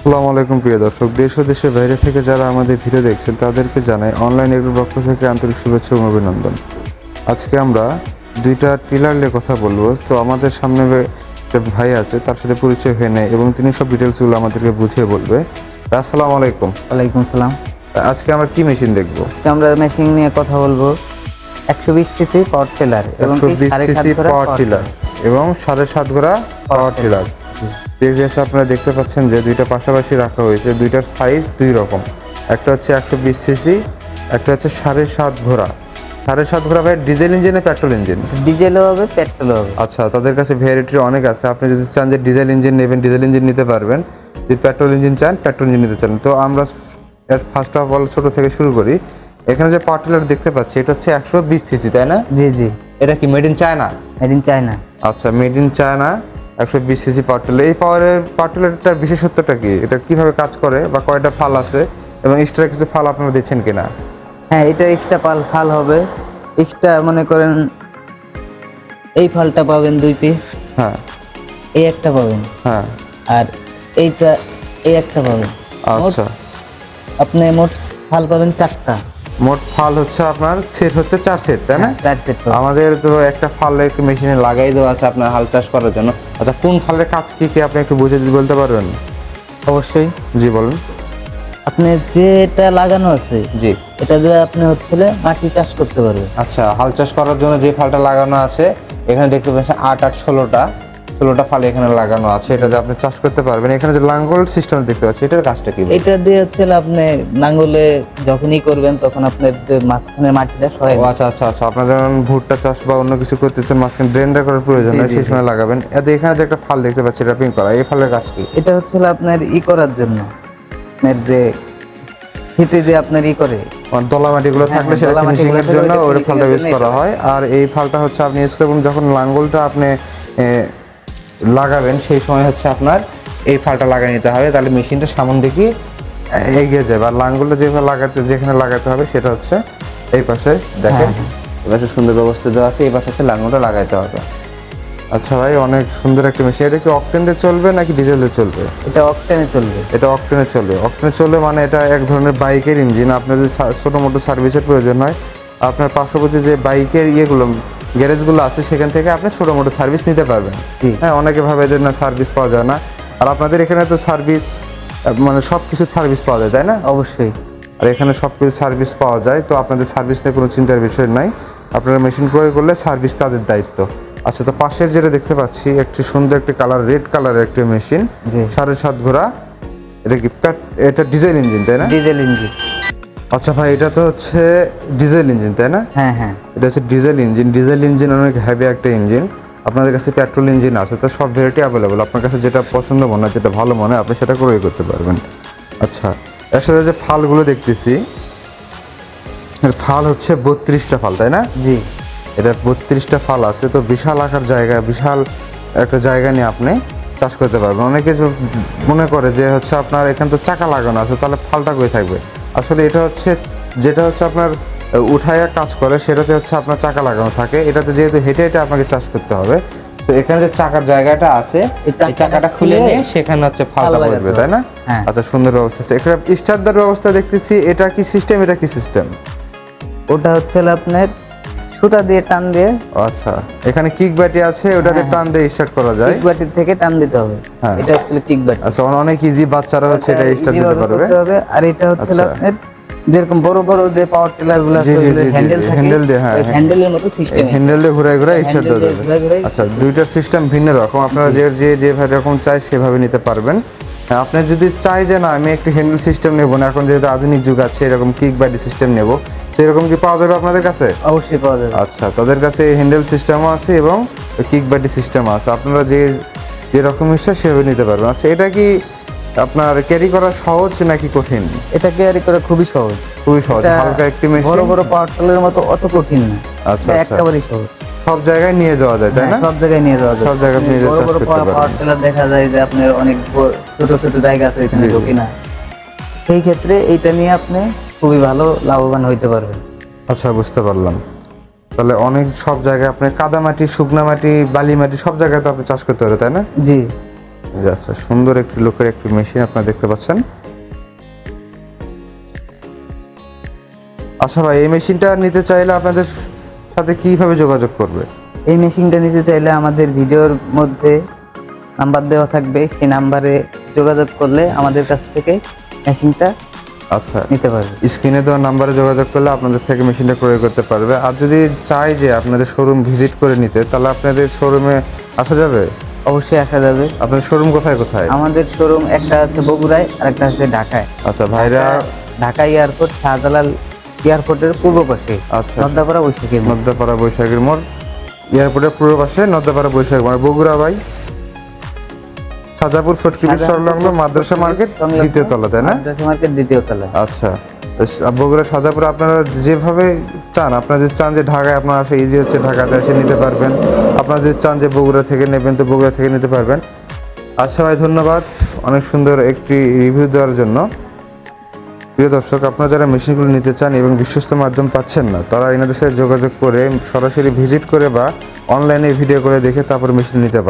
আসসালামু আলাইকুম প্রিয় দর্শক, দেশ ও দেশের বাইরে থেকে যারা আমাদের ভিডিও দেখছেন তাদেরকে জানাই অনলাইন এগ্রোর পক্ষ থেকে আন্তরিক শুভেচ্ছা ও অভিনন্দন। আজকে আমরা দুইটা টিলার নিয়ে কথা বলবো। তো আমাদের সামনে একটা ভাই আছে, তার সাথে পরিচয় হয়ে নেয় এবং তিনি সব ডিটেলসগুলো আমাদেরকে বুঝিয়ে বলবে। আসসালামু আলাইকুম। ওয়ালাইকুম সালাম। আজকে আমরা কি মেশিন দেখবো? আজকে আমরা মেশিন নিয়ে কথা বলবো 120 সিসি পাওয়ার টিলার এবং 120 সিসি পাওয়ার টিলার এবং 7.5 ঘোড়া পাওয়ার টিলার। প্রিভিয়াস আপনারা দেখতে পাচ্ছেন যে দুইটা পাশাপাশি রাখা হয়েছে, দুইটার সাইজ দুই রকম। একটা হচ্ছে 120 সিসি, একটা হচ্ছে 7.5 ঘোড়া। 7.5 ঘোড়া ভাই ডিজেল ইঞ্জিন না পেট্রোল ইঞ্জিন? ডিজেলও হবে পেট্রোলও হবে। আচ্ছা, তাদের কাছে ভ্যারাইটি অনেক আছে। আপনি যদি চান যে ডিজেল ইঞ্জিন নেবেন, ডিজেল ইঞ্জিন নিতে পারবেন। যদি পেট্রোল ইঞ্জিন চান, পেট্রোল ইঞ্জিন নিতে চান। তো আমরা ফার্স্ট অফ অল ছোট থেকে শুরু করি। এখানে যে পাওয়ার টিলার দেখতে পাচ্ছি এটা হচ্ছে 120 সিসি, তাই না? জি জি, এটা কি made in China? Made in China. আচ্ছা, made in China 120 CC power tiller. এই পাওয়ার টিলারটার বিশেষত্বটা কি? এটা কিভাবে কাজ করে বা কয়টা ফাল আছে এবং এক্সট্রা কিছু ফাল আপনারা দিচ্ছেন কিনা? হ্যাঁ, এটা এক্সট্রা ফাল হবে। এক্সট্রা মনে করেন এই ফালটা পাবেন 2 পিস, হ্যাঁ এই একটা পাবেন, হ্যাঁ, আর এইটা এই একটা পাবেন। আচ্ছা, আপনি মোট ফাল পাবেন 4টা। মোট ফাল হচ্ছে আপনার সেট হচ্ছে 4 সেট, তাই না? 4 সেট। আমাদের তো একটা ফাল একটু মেশিনে লাগাই দেওয়া আছে আপনার হাল চাষ করার জন্য। আচ্ছা, কোন ফালের কাজ কি কি আপনি একটু বুঝে বলতে পারবেন? অবশ্যই। জি বলুন। আপনি যেটা লাগানো আছে জি, এটা দিয়ে আপনি হচ্ছে মাটি চাষ করতে পারবেন। আচ্ছা, হাল চাষ করার জন্য যে ফালটা লাগানো আছে এখানে দেখতে পাচ্ছেন 8 16টা ফাল এখানে লাগানো আছে। এটাতে আপনি চাষ করতে পারবেন। এখানে যে লাঙ্গল সিস্টেম দেখতে পাচ্ছি, এটার কাজটা কি? এটা দিয়ে হচ্ছে আপনি নাঙ্গলে যখনই করবেন তখন আপনার যে মাঝখানের মাটিটা সরাই। ও আচ্ছা আচ্ছা আচ্ছা, আপনার যখন ভুট্টা চাষ বা অন্য কিছু করতেছেন মাঝখানে ড্রেনটা করার প্রয়োজন হয়, সেই সময় লাগাবেন। এতে এখানে যে একটা ফাল দেখতে পাচ্ছি র্যাপিং করা, এই ফালের কাজ কি? এটা হচ্ছে আপনার করার জন্য, আপনার যে খেতে যে আপনার করে দলা মাটিগুলো থাকলে সেটা ফিনিশিং এর জন্য ওই ফালটা ইউজ করা হয়। আর এই ফালটা হচ্ছে আপনি ইউজ করবেন যখন লাঙ্গলটা আপনি লাগাবেন, সেই সময় হচ্ছে আপনার এই ফালটা লাগিয়ে নিতে হবে। তাহলে মেশিনটা সামন দিকে এগিয়ে যাবে। আর লাঙ্গলটা যেখানে লাগাতে হবে সেটা হচ্ছে এই পাশে, দেখেন এই পাশে সুন্দর ব্যবস্থা দেওয়া আছে। এই পাশে হচ্ছে লাঙ্গলটা লাগাইতে হবে। আচ্ছা ভাই, অনেক সুন্দর একটা মেশিন। এটা কি অকটেন দিয়ে চলবে নাকি ডিজেল দিয়ে চলবে? এটা অকটেনে চলবে। এটা অকটেনে চলবে। অকটেনে চলবে মানে এটা এক ধরনের বাইকের ইঞ্জিন। আপনার যদি ছোটো মোটো সার্ভিসের প্রয়োজন হয়, আপনার পার্শ্ববর্তী যে বাইকের গ্যারেজগুলো আছে সেখান থেকে আপনি ছোটো মোটো সার্ভিস নিতে পারবেন। হ্যাঁ, অনেকে ভাবে যে না সার্ভিস পাওয়া যায় না। আর আপনাদের এখানে তো সার্ভিস মানে সব কিছু সার্ভিস পাওয়া যায়, তাই না? অবশ্যই। আর এখানে সব কিছু সার্ভিস পাওয়া যায়। তো আপনাদের সার্ভিস নিয়ে কোনো চিন্তার বিষয় নাই। আপনারা মেশিন ক্রয় করলে সার্ভিস তাদের দায়িত্ব। আচ্ছা, তো পাশের যেটা দেখতে পাচ্ছি একটি সুন্দর একটি কালার, রেড কালারের একটি মেশিন, 7.5 ঘোড়া। এটা কি এটা ডিজেল ইঞ্জিন, তাই না? Diesel engine. আচ্ছা ভাই, এটা তো হচ্ছে ডিজেল ইঞ্জিন, তাই না? হ্যাঁ হ্যাঁ, এটা হচ্ছে ডিজেল ইঞ্জিন। ডিজেল ইঞ্জিন অনেক হেভি একটা ইঞ্জিন। আপনাদের কাছে পেট্রোল ইঞ্জিন আছে, তো সব ভ্যারাইটি অ্যাভেলেবল। আপনার কাছে যেটা পছন্দ মনে হয়, যেটা ভালো মনে হয়, আপনি সেটা ক্রয় করতে পারবেন। আচ্ছা, এর সাথে যে ফালগুলো দেখতেছি, ফাল হচ্ছে 32টা ফাল, তাই না? জি। এটা 32টা ফাল আছে। তো বিশাল আকার জায়গা, বিশাল একটা জায়গা নিয়ে আপনি চাষ করতে পারবেন। অনেকে মনে করে যে হচ্ছে আপনার এখানে তো চাকা লাগানো আছে, তাহলে ফালটা কই থাকবে? আসলে এটা হচ্ছে যেটা হচ্ছে আপনার উঠাইয়া কাজ করে, সেটাতে হচ্ছে আপনার চাকা লাগানো থাকে। এটাতে যেহেতু হেঁটে হেঁটে আপনাকে চাষ করতে হবে, তো এখানে যে চাকার জায়গাটা আছে এই চাকাটা খুলে নিয়ে সেখানে হচ্ছে ফালটা পড়বে, তাই না? আচ্ছা, সুন্দর ব্যবস্থা আছে। এখানে স্টার্টার ব্যবস্থা দেখতেছি। এটা কি সিস্টেম? এটা কি সিস্টেম? ওটা হচ্ছে আপনার সুতা দিয়ে টান দিয়ে। আচ্ছা, এখানে কিক ব্যাটি আছে, ওটাতে টান দিয়ে স্টার্ট করা যায়। কিক ব্যাটির থেকে টান দিতে হবে। এটা হচ্ছে কিক ব্যাটি। আচ্ছা, অনেক ইজি, বাচ্চারা হচ্ছে এটা স্টার্ট দিতে পারবে। আর এটা হচ্ছে আপনার যেরকম বড় বড় যে পাওয়ার টিলার গুলো আছে, হ্যান্ডেল থাকে, হ্যান্ডেল দিয়ে, হ্যাঁ, হ্যান্ডেলের মতো সিস্টেম, হ্যান্ডেল দিয়ে ঘুরে ঘুরে স্টার্ট দিতে হবে। আচ্ছা, দুইটার সিস্টেম ভিন্ন রকম। আপনারা যেভাবে রকম চাই সেভাবে নিতে পারবেন। আপনি যদি চাই যে না আমি একটু হ্যান্ডেল সিস্টেম নেব না, এখন যেহেতু আধুনিক যুগ আছে, এরকম কিক ব্যাটি সিস্টেম নেব, সেরকম কি পাওয়া যাবে আপনাদের কাছে? অবশ্যই পাওয়া যাবে। আচ্ছা, তাদের কাছে হ্যান্ডেল সিস্টেমও আছে এবং কিক ব্যাটি সিস্টেমও আছে। আপনারা যে রকম ইচ্ছা সেভাবে নিতে পারবেন। আচ্ছা, এটা কি আপনার ক্যারি করা সহজ নাকি কঠিন? এটা ক্যারি করা খুবই সহজ। খুবই সহজ, হালকা একটি মেশিন। বড় বড় পাওয়ার টিলারের মতো অত কঠিন না। আচ্ছা, একেবারেই সহজ। সব জায়গায় নিয়ে যাওয়া যায়, তাই না? সব জায়গায় নিয়ে যাওয়া যায়। সব জায়গায় নিয়ে যাওয়া বড় বড় পাওয়ার টিলার দেখা যায় যে আপনার অনেক ছোট ছোট জায়গা আছে, এখানে ঢোকে না। সেই ক্ষেত্রে এইটা নিয়ে আপনি খুবই ভালো লাভবান হইতে পারবেন। আচ্ছা, বুঝতে পারলাম। তাহলে অনেক সব জায়গায় আপনি কাদা মাটি, শুকনা মাটি, বালি মাটি সব জায়গায় তো আপনি চাষ করতে পারবেন, তাই না? জি। আচ্ছা, সুন্দর একটি লোকের একটি মেশিন আপনারা দেখতে পাচ্ছেন। আচ্ছা ভাই, এই মেশিনটা নিতে চাইলে আপনাদের সাথে কিভাবে যোগাযোগ করবে? এই মেশিনটা নিতে চাইলে আমাদের ভিডিওর মধ্যে নাম্বার দেওয়া থাকবে, সেই নাম্বারে যোগাযোগ করলে আমাদের কাছ থেকে মেশিনটা আচ্ছা, নিতে পারবে। স্ক্রিনে দেওয়া নাম্বারে যোগাযোগ করলে আপনাদের থেকে মেশিনটা ক্রয় করতে পারবে। আর যদি চাই যে আপনাদের শোরুম ভিজিট করে নিতে, তাহলে আপনাদের শোরুমে আসা যাবে? অবশ্যই আসা যাবে। আপনাদের শোরুম কোথায় কোথায়? আমাদের শোরুম একটা আছে বগুড়ায় আর একটা আছে ঢাকায়। আচ্ছা ভাইরা, ঢাকা এয়ারপোর্ট, শাহজালাল এয়ারপোর্টের পূর্ব পাশে, আচ্ছা, নর্দাপাড়া বৈশাখী মোড়। নদ্দাপাড়া বৈশাখীর মোড়, এয়ারপোর্টের পূর্ব পাশে নদ্দাপাড়া বৈশাখী মোড়, বগুড়া ভাই। সাজাপুর ফটকিরি সংলগ্ন মাদ্রাসা মার্কেট দ্বিতীয় তলা, তাই না? মাদ্রাসা মার্কেট দ্বিতীয় তলা। আচ্ছা, বগুড়া সাজাপুর আপনারা যেভাবে চান, আপনারা যদি চান যে ঢাকায় আপনারা আসে ইজি হচ্ছে, ঢাকাতে এসে নিতে পারবেন। আপনারা যদি চান যে বগুড়া থেকে নেবেন, তো বগুড়া থেকে নিতে পারবেন। আচ্ছা ভাই, ধন্যবাদ অনেক সুন্দর একটি রিভিউ দেওয়ার জন্য। প্রিয় দর্শক, আপনারা যারা মেশিনগুলো নিতে চান এবং বিশ্বস্ত মাধ্যম পাচ্ছেন না, তারা এনাদের সাথে যোগাযোগ করে সরাসরি ভিজিট করে বা অনলাইনে ভিডিও করে দেখে তারপর মেশিন নিতে পারেন।